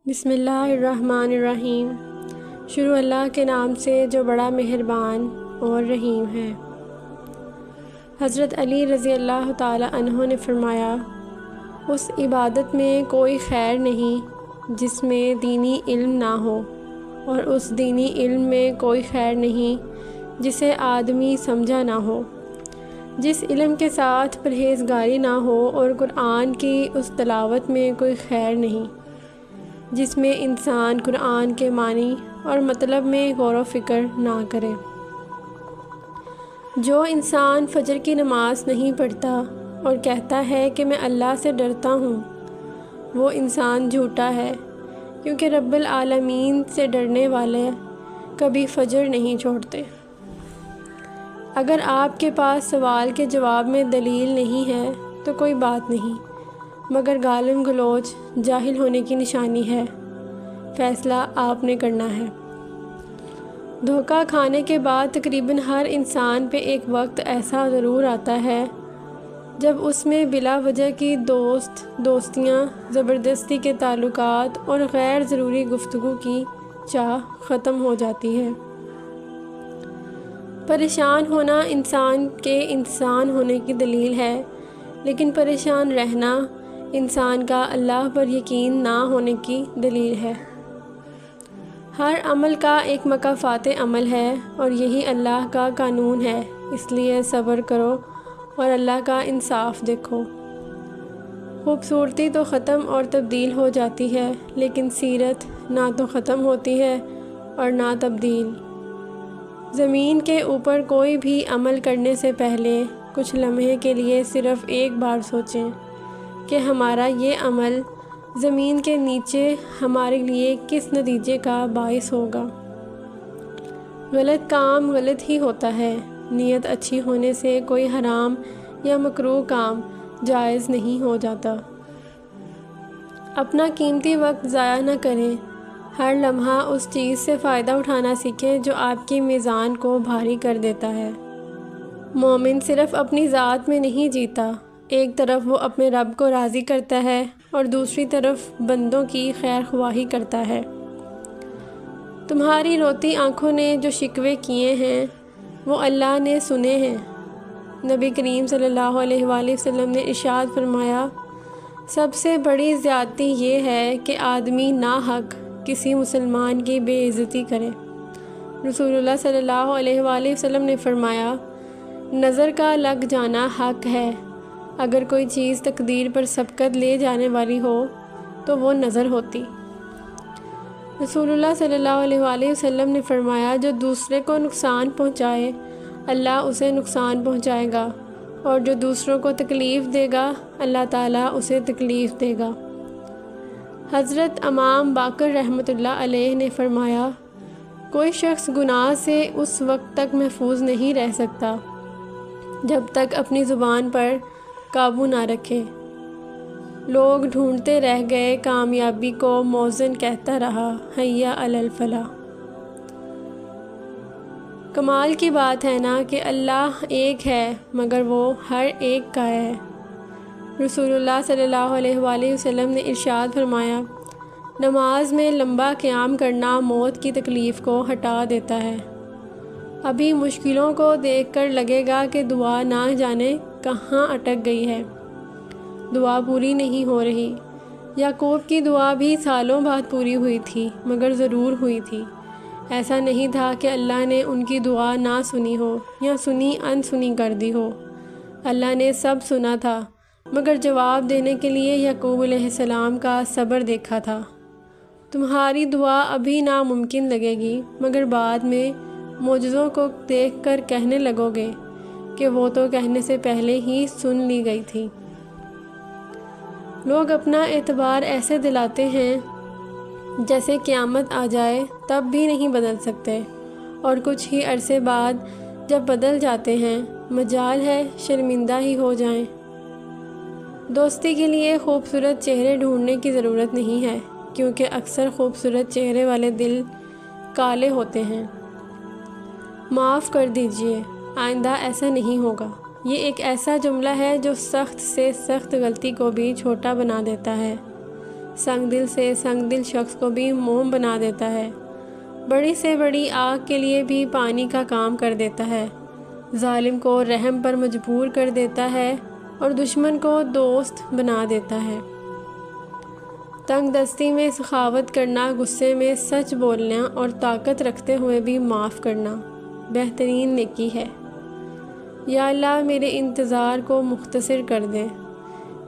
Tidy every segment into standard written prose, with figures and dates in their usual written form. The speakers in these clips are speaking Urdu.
بسم اللہ الرحمن الرحیم۔ شروع اللہ کے نام سے جو بڑا مہربان اور رحیم ہے۔ حضرت علی رضی اللہ تعالی عنہ نے فرمایا، اس عبادت میں کوئی خیر نہیں جس میں دینی علم نہ ہو، اور اس دینی علم میں کوئی خیر نہیں جسے آدمی سمجھا نہ ہو۔ جس علم کے ساتھ پرہیزگاری نہ ہو اور قرآن کی اس تلاوت میں کوئی خیر نہیں جس میں انسان قرآن کے معنی اور مطلب میں غور و فکر نہ کرے۔ جو انسان فجر کی نماز نہیں پڑھتا اور کہتا ہے کہ میں اللہ سے ڈرتا ہوں، وہ انسان جھوٹا ہے، کیونکہ رب العالمین سے ڈرنے والے کبھی فجر نہیں چھوڑتے۔ اگر آپ کے پاس سوال کے جواب میں دلیل نہیں ہے تو کوئی بات نہیں، مگر گالم گلوچ جاہل ہونے کی نشانی ہے۔ فیصلہ آپ نے کرنا ہے۔ دھوکہ کھانے کے بعد تقریباً ہر انسان پہ ایک وقت ایسا ضرور آتا ہے جب اس میں بلا وجہ کی دوستیاں، زبردستی کے تعلقات اور غیر ضروری گفتگو کی چاہ ختم ہو جاتی ہے۔ پریشان ہونا انسان کے انسان ہونے کی دلیل ہے، لیکن پریشان رہنا انسان کا اللہ پر یقین نہ ہونے کی دلیل ہے۔ ہر عمل کا ایک مکافات عمل ہے، اور یہی اللہ کا قانون ہے، اس لیے صبر کرو اور اللہ کا انصاف دیکھو۔ خوبصورتی تو ختم اور تبدیل ہو جاتی ہے، لیکن سیرت نہ تو ختم ہوتی ہے اور نہ تبدیل۔ زمین کے اوپر کوئی بھی عمل کرنے سے پہلے کچھ لمحے کے لیے صرف ایک بار سوچیں کہ ہمارا یہ عمل زمین کے نیچے ہمارے لیے کس نتیجے کا باعث ہوگا۔ غلط کام غلط ہی ہوتا ہے، نیت اچھی ہونے سے کوئی حرام یا مکروہ کام جائز نہیں ہو جاتا۔ اپنا قیمتی وقت ضائع نہ کریں، ہر لمحہ اس چیز سے فائدہ اٹھانا سیکھیں جو آپ کی میزان کو بھاری کر دیتا ہے۔ مومن صرف اپنی ذات میں نہیں جیتا، ایک طرف وہ اپنے رب کو راضی کرتا ہے اور دوسری طرف بندوں کی خیر خواہی کرتا ہے۔ تمہاری روتی آنکھوں نے جو شکوے کیے ہیں وہ اللہ نے سنے ہیں۔ نبی کریم صلی اللہ علیہ وآلہ وسلم نے ارشاد فرمایا، سب سے بڑی زیادتی یہ ہے کہ آدمی ناحق کسی مسلمان کی بے عزتی کرے۔ رسول اللہ صلی اللہ علیہ وآلہ وسلم نے فرمایا، نظر کا لگ جانا حق ہے، اگر کوئی چیز تقدیر پر سبقت لے جانے والی ہو تو وہ نظر ہوتی۔ رسول اللہ صلی اللہ علیہ وآلہ وسلم نے فرمایا، جو دوسرے کو نقصان پہنچائے اللہ اسے نقصان پہنچائے گا، اور جو دوسروں کو تکلیف دے گا اللہ تعالیٰ اسے تکلیف دے گا۔ حضرت امام باقر رحمۃ اللہ علیہ نے فرمایا، کوئی شخص گناہ سے اس وقت تک محفوظ نہیں رہ سکتا جب تک اپنی زبان پر قابو نہ رکھے۔ لوگ ڈھونڈتے رہ گئے کامیابی کو، موزن کہتا رہا حیا علی الفلاح۔ کمال کی بات ہے نا کہ اللہ ایک ہے مگر وہ ہر ایک کا ہے۔ رسول اللہ صلی اللہ علیہ وآلہ وسلم نے ارشاد فرمایا، نماز میں لمبا قیام کرنا موت کی تکلیف کو ہٹا دیتا ہے۔ ابھی مشکلوں کو دیکھ کر لگے گا کہ دعا نہ جانے کہاں اٹک گئی ہے، دعا پوری نہیں ہو رہی۔ یعقوب کی دعا بھی سالوں بعد پوری ہوئی تھی، مگر ضرور ہوئی تھی۔ ایسا نہیں تھا کہ اللہ نے ان کی دعا نہ سنی ہو یا سنی انسنی کر دی ہو۔ اللہ نے سب سنا تھا، مگر جواب دینے کے لیے یعقوب علیہ السلام کا صبر دیکھا تھا۔ تمہاری دعا ابھی ناممکن لگے گی، مگر بعد میں معجزوں کو دیکھ کر کہنے لگو گے کہ وہ تو کہنے سے پہلے ہی سن لی گئی تھی۔ لوگ اپنا اعتبار ایسے دلاتے ہیں جیسے قیامت آ جائے تب بھی نہیں بدل سکتے، اور کچھ ہی عرصے بعد جب بدل جاتے ہیں مجال ہے شرمندہ ہی ہو جائیں۔ دوستی کے لیے خوبصورت چہرے ڈھونڈنے کی ضرورت نہیں ہے، کیونکہ اکثر خوبصورت چہرے والے دل کالے ہوتے ہیں۔ معاف کر دیجئے، آئندہ ایسا نہیں ہوگا۔ یہ ایک ایسا جملہ ہے جو سخت سے سخت غلطی کو بھی چھوٹا بنا دیتا ہے۔ سنگ دل سے سنگ دل شخص کو بھی موم بنا دیتا ہے، بڑی سے بڑی آگ کے لیے بھی پانی کا کام کر دیتا ہے، ظالم کو رحم پر مجبور کر دیتا ہے اور دشمن کو دوست بنا دیتا ہے۔ تنگ دستی میں سخاوت کرنا، غصے میں سچ بولنا اور طاقت رکھتے ہوئے بھی معاف کرنا بہترین نیکی ہے۔ یا اللہ میرے انتظار کو مختصر کر دے،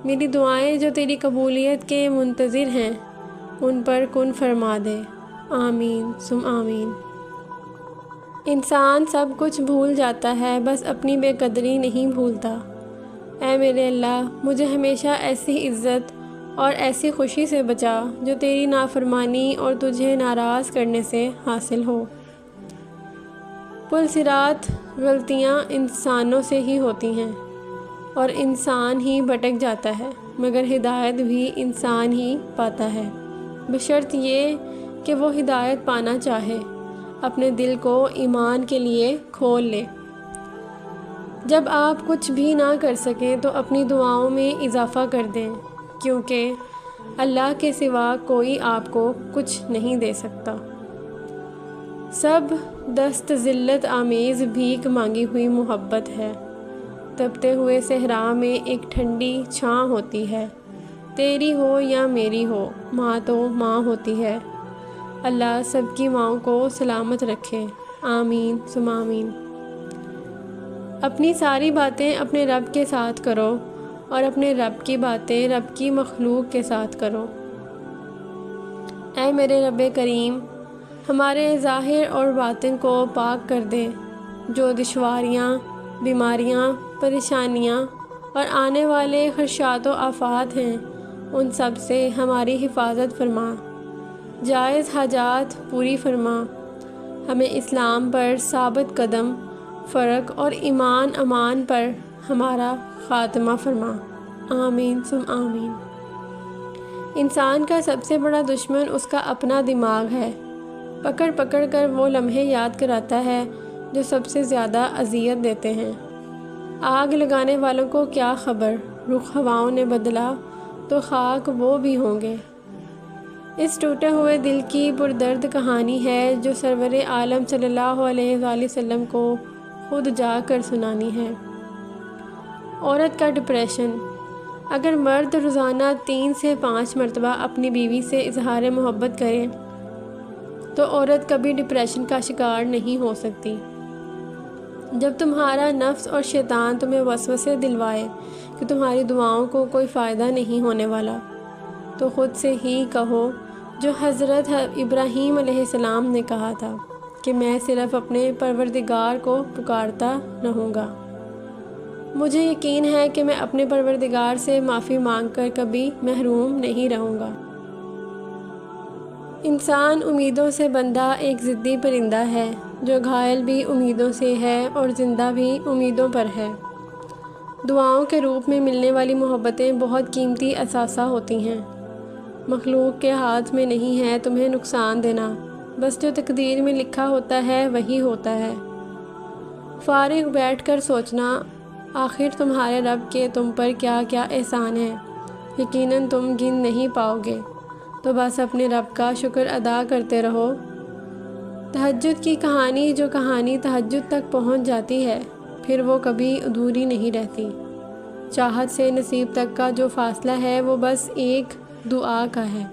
میری دعائیں جو تیری قبولیت کے منتظر ہیں ان پر کن فرما دے، آمین ثم آمین۔ انسان سب کچھ بھول جاتا ہے، بس اپنی بے قدری نہیں بھولتا۔ اے میرے اللہ مجھے ہمیشہ ایسی عزت اور ایسی خوشی سے بچا جو تیری نافرمانی اور تجھے ناراض کرنے سے حاصل ہو۔ پل صراط غلطیاں انسانوں سے ہی ہوتی ہیں اور انسان ہی بھٹک جاتا ہے، مگر ہدایت بھی انسان ہی پاتا ہے، بشرط یہ کہ وہ ہدایت پانا چاہے، اپنے دل کو ایمان کے لیے کھول لے۔ جب آپ کچھ بھی نہ کر سکیں تو اپنی دعاؤں میں اضافہ کر دیں، کیونکہ اللہ کے سوا کوئی آپ کو کچھ نہیں دے سکتا۔ سب دست ذلت آمیز بھیک مانگی ہوئی محبت ہے، تپتے ہوئے صحرا میں ایک ٹھنڈی چھاں ہوتی ہے، تیری ہو یا میری ہو، ماں تو ماں ہوتی ہے۔ اللہ سب کی ماؤں کو سلامت رکھے، آمین ثم آمین۔ اپنی ساری باتیں اپنے رب کے ساتھ کرو اور اپنے رب کی باتیں رب کی مخلوق کے ساتھ کرو۔ اے میرے رب کریم، ہمارے ظاہر اور باطن کو پاک کر دے، جو دشواریاں، بیماریاں، پریشانیاں اور آنے والے خدشات و آفات ہیں ان سب سے ہماری حفاظت فرما، جائز حاجات پوری فرما، ہمیں اسلام پر ثابت قدم فرق اور ایمان امان پر ہمارا خاتمہ فرما، آمین ثم آمین۔ انسان کا سب سے بڑا دشمن اس کا اپنا دماغ ہے، پکڑ پکڑ کر وہ لمحے یاد کراتا ہے جو سب سے زیادہ اذیت دیتے ہیں۔ آگ لگانے والوں کو کیا خبر، رخ ہواؤں نے بدلا تو خاک وہ بھی ہوں گے۔ اس ٹوٹے ہوئے دل کی پردرد کہانی ہے جو سرور عالم صلی اللہ علیہ وآلہ وسلم کو خود جا کر سنانی ہے۔ عورت کا ڈپریشن۔ اگر مرد روزانہ 3 سے 5 مرتبہ اپنی بیوی سے اظہار محبت کرے تو عورت کبھی ڈپریشن کا شکار نہیں ہو سکتی۔ جب تمہارا نفس اور شیطان تمہیں وسوسے دلوائے کہ تمہاری دعاؤں کو کوئی فائدہ نہیں ہونے والا، تو خود سے ہی کہو جو حضرت ابراہیم علیہ السلام نے کہا تھا کہ میں صرف اپنے پروردگار کو پکارتا رہوں گا، مجھے یقین ہے کہ میں اپنے پروردگار سے معافی مانگ کر کبھی محروم نہیں رہوں گا۔ انسان امیدوں سے بندھا ایک ضدی پرندہ ہے جو گھائل بھی امیدوں سے ہے اور زندہ بھی امیدوں پر ہے۔ دعاؤں کے روپ میں ملنے والی محبتیں بہت قیمتی اثاثہ ہوتی ہیں۔ مخلوق کے ہاتھ میں نہیں ہے تمہیں نقصان دینا، بس جو تقدیر میں لکھا ہوتا ہے وہی ہوتا ہے۔ فارغ بیٹھ کر سوچنا، آخر تمہارے رب کے تم پر کیا کیا احسان ہیں، یقیناً تم گن نہیں پاؤ گے، تو بس اپنے رب کا شکر ادا کرتے رہو۔ تہجد کی کہانی، جو کہانی تہجد تک پہنچ جاتی ہے پھر وہ کبھی ادھوری نہیں رہتی۔ چاہت سے نصیب تک کا جو فاصلہ ہے وہ بس ایک دعا کا ہے۔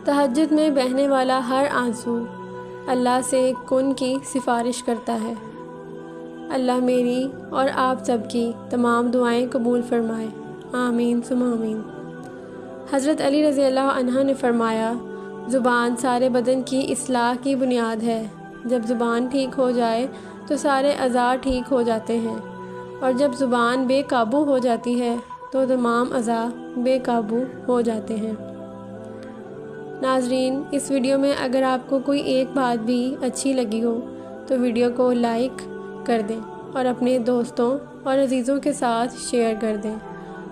تہجد میں بہنے والا ہر آنسو اللہ سے کن کی سفارش کرتا ہے۔ اللہ میری اور آپ سب کی تمام دعائیں قبول فرمائے، آمین ثم آمین۔ حضرت علی رضی اللہ عنہ نے فرمایا، زبان سارے بدن کی اصلاح کی بنیاد ہے، جب زبان ٹھیک ہو جائے تو سارے اعضاء ٹھیک ہو جاتے ہیں، اور جب زبان بے قابو ہو جاتی ہے تو تمام اعضاء بے قابو ہو جاتے ہیں۔ ناظرین، اس ویڈیو میں اگر آپ کو کوئی ایک بات بھی اچھی لگی ہو تو ویڈیو کو لائک کر دیں اور اپنے دوستوں اور عزیزوں کے ساتھ شیئر کر دیں،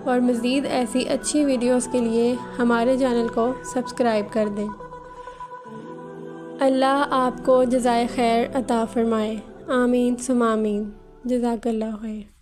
اور مزید ایسی اچھی ویڈیوز کے لیے ہمارے چینل کو سبسکرائب کر دیں۔ اللہ آپ کو جزائے خیر عطا فرمائے، آمین ثم آمین۔ جزاک اللہ خیر۔